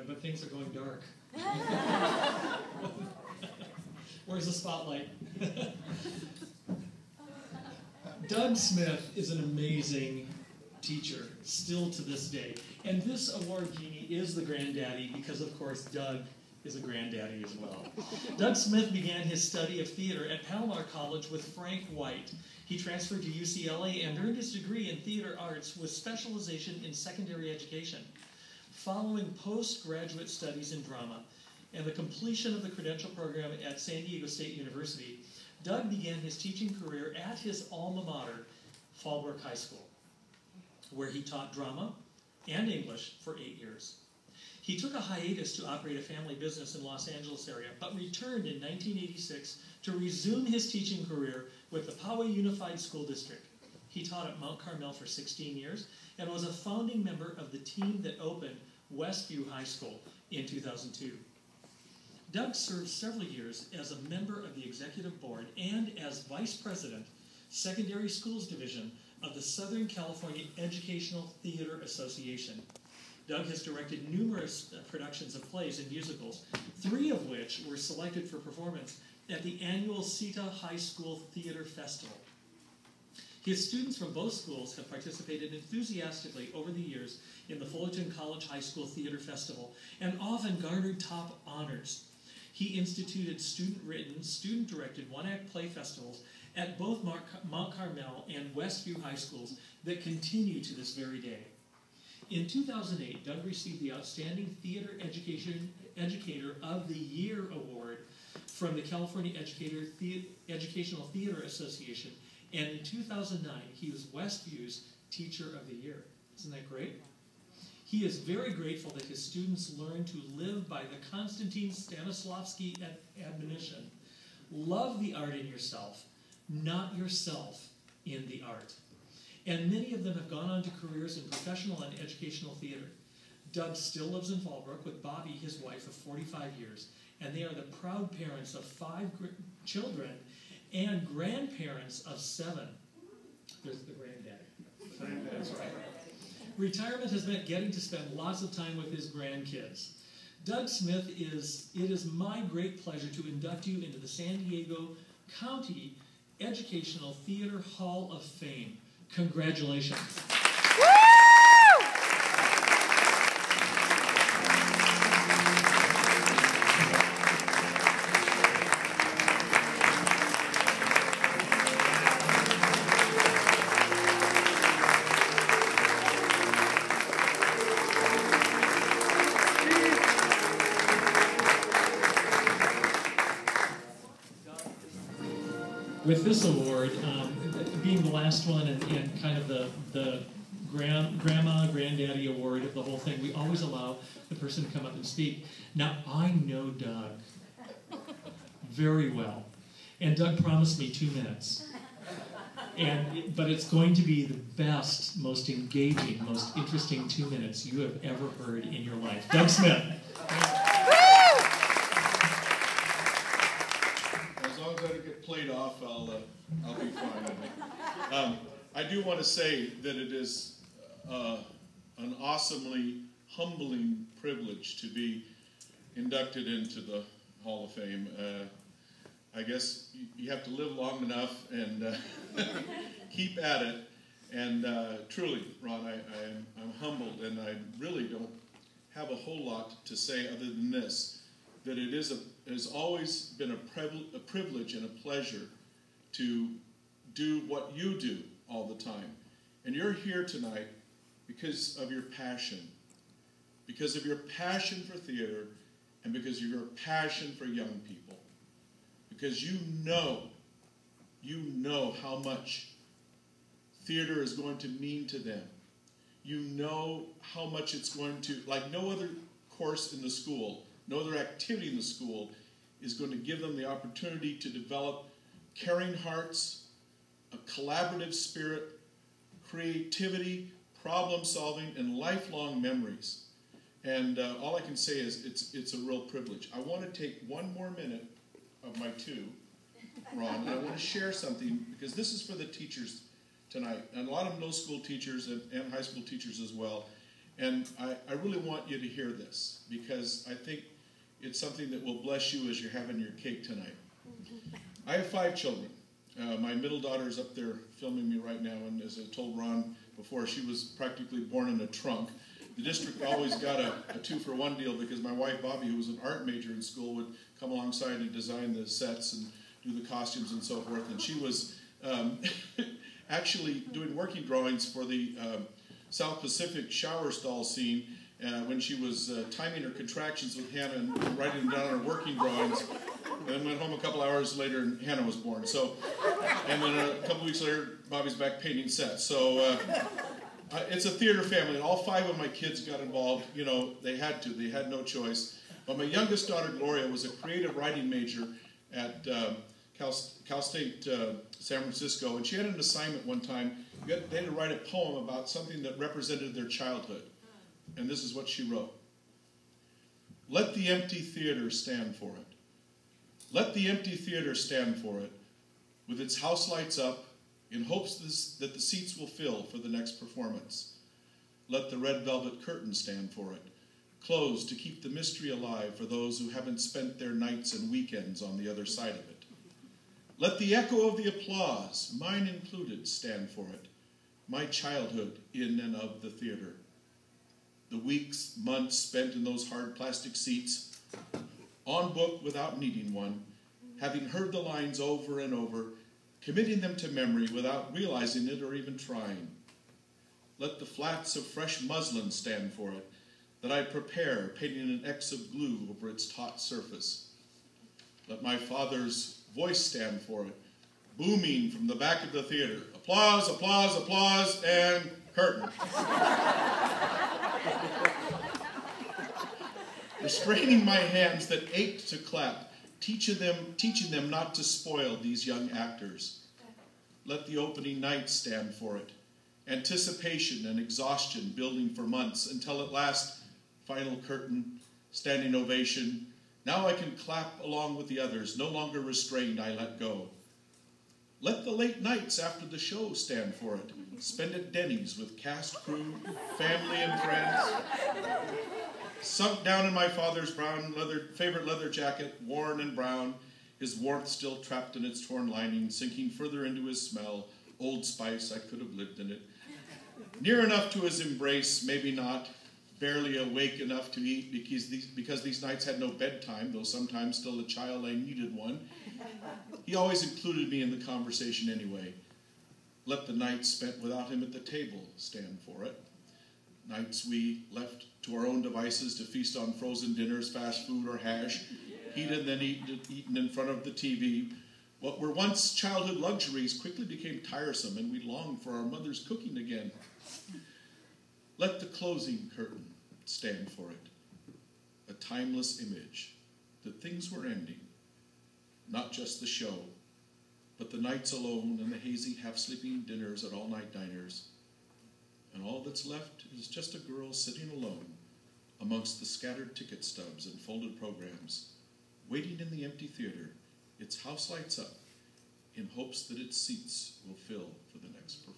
but things are going dark. Where's the spotlight? Doug Smith is an amazing teacher, still to this day. And this award genie is the granddaddy because, of course, Doug is a granddaddy as well. Doug Smith began his study of theater at Palomar College with Frank White. He transferred to UCLA and earned his degree in theater arts with specialization in secondary education. Following postgraduate studies in drama and the completion of the credential program at San Diego State University, Doug began his teaching career at his alma mater, Fallbrook High School, where he taught drama and English for 8 years. He took a hiatus to operate a family business in Los Angeles area, but returned in 1986 to resume his teaching career with the Poway Unified School District. He taught at Mount Carmel for 16 years and was a founding member of the team that opened Westview High School in 2002. Doug served several years as a member of the executive board and as vice president, Secondary Schools Division of the Southern California Educational Theater Association. Doug has directed numerous productions of plays and musicals, 3 of which were selected for performance at the annual SDETA High School Theater Festival. His students from both schools have participated enthusiastically over the years in the Fullerton College High School Theater Festival and often garnered top honors. He instituted student-written, student-directed one-act play festivals at both Mount Carmel and Westview High Schools that continue to this very day. In 2008, Doug received the Outstanding Theater Educator of the Year Award from the California Educational Theater Association, and in 2009, he was Westview's Teacher of the Year. Isn't that great? He is very grateful that his students learn to live by the Konstantin Stanislavski admonition. Love the art in yourself, not yourself in the art. And many of them have gone on to careers in professional and educational theater. Doug still lives in Fallbrook with Bobby, his wife of 45 years, and they are the proud parents of 5 children and grandparents of 7. There's the granddaddy. That's right. Retirement has meant getting to spend lots of time with his grandkids. Doug Smith, it is my great pleasure to induct you into the San Diego County Educational Theater Hall of Fame. Congratulations. With this award, being the last one and kind of the grandma, granddaddy award of the whole thing, we always allow the person to come up and speak. Now, I know Doug very well, and Doug promised me 2 minutes. But it's going to be the best, most engaging, most interesting 2 minutes you have ever heard in your life. Doug Smith. As long as I don't get played off, I'll be fine. I do want to say that it is an awesomely humbling privilege to be inducted into the Hall of Fame. I guess you have to live long enough and keep at it. And truly, Ron, I'm humbled, and I really don't have a whole lot to say other than this, that it has always been a privilege and a pleasure to do what you do all the time. And you're here tonight because of your passion for theater, and because of your passion for young people. Because you know how much theater is going to mean to them. You know how much it's going to, like no other course in the school, no other activity in the school is going to give them the opportunity to develop caring hearts, a collaborative spirit, creativity, problem solving, and lifelong memories. And all I can say is it's a real privilege. I want to take 1 more minute of my 2, Ron, and I want to share something, because this is for the teachers tonight, and a lot of middle school teachers and high school teachers as well. And I really want you to hear this, because I think it's something that will bless you as you're having your cake tonight. I have 5 children. My middle daughter is up there filming me right now, and as I told Ron before, she was practically born in a trunk. The district always got a 2-for-1 deal, because my wife Bobby, who was an art major in school, would come alongside and design the sets and do the costumes and so forth. And she was actually doing working drawings for the South Pacific shower stall scene when she was timing her contractions with Hannah and writing down her working drawings. And then went home a couple hours later and Hannah was born. So, and then a couple weeks later, Bobby's back painting sets. So it's a theater family, and all 5 of my kids got involved. You know, they had to. They had no choice. But my youngest daughter, Gloria, was a creative writing major at Cal State San Francisco, and she had an assignment one time. They had to write a poem about something that represented their childhood. And this is what she wrote. Let the empty theater stand for it. Let the empty theater stand for it, with its house lights up, in hopes that the seats will fill for the next performance. Let the red velvet curtain stand for it, closed to keep the mystery alive for those who haven't spent their nights and weekends on the other side of it. Let the echo of the applause, mine included, stand for it, my childhood in and of the theater. The weeks, months spent in those hard plastic seats, on book without needing one, having heard the lines over and over, committing them to memory without realizing it or even trying. Let the flats of fresh muslin stand for it, that I prepare, painting an X of glue over its taut surface. Let my father's voice stand for it, booming from the back of the theater. Applause, applause, applause, and curtain. Restraining my hands that ached to clap, teaching them not to spoil these young actors. Let the opening night stand for it. Anticipation and exhaustion building for months until at last, final curtain, standing ovation. Now I can clap along with the others, no longer restrained, I let go. Let the late nights after the show stand for it. Spend at Denny's with cast, crew, family, and friends. Sunk down in my father's favorite leather jacket, worn and brown, his warmth still trapped in its torn lining, sinking further into his smell. Old Spice, I could have lived in it. Near enough to his embrace, maybe not. Barely awake enough to eat because these nights had no bedtime, though sometimes still a child I needed one. He always included me in the conversation anyway. Let the nights spent without him at the table stand for it. Nights we left to our own devices to feast on frozen dinners, fast food, or hash, heated and then eaten in front of the TV. What were once childhood luxuries quickly became tiresome, and we longed for our mother's cooking again. Let the closing curtain stand for it, a timeless image that things were ending, not just the show, but the nights alone and the hazy half-sleeping dinners at all-night diners. And all that's left is just a girl sitting alone amongst the scattered ticket stubs and folded programs, waiting in the empty theater, its house lights up, in hopes that its seats will fill for the next performance.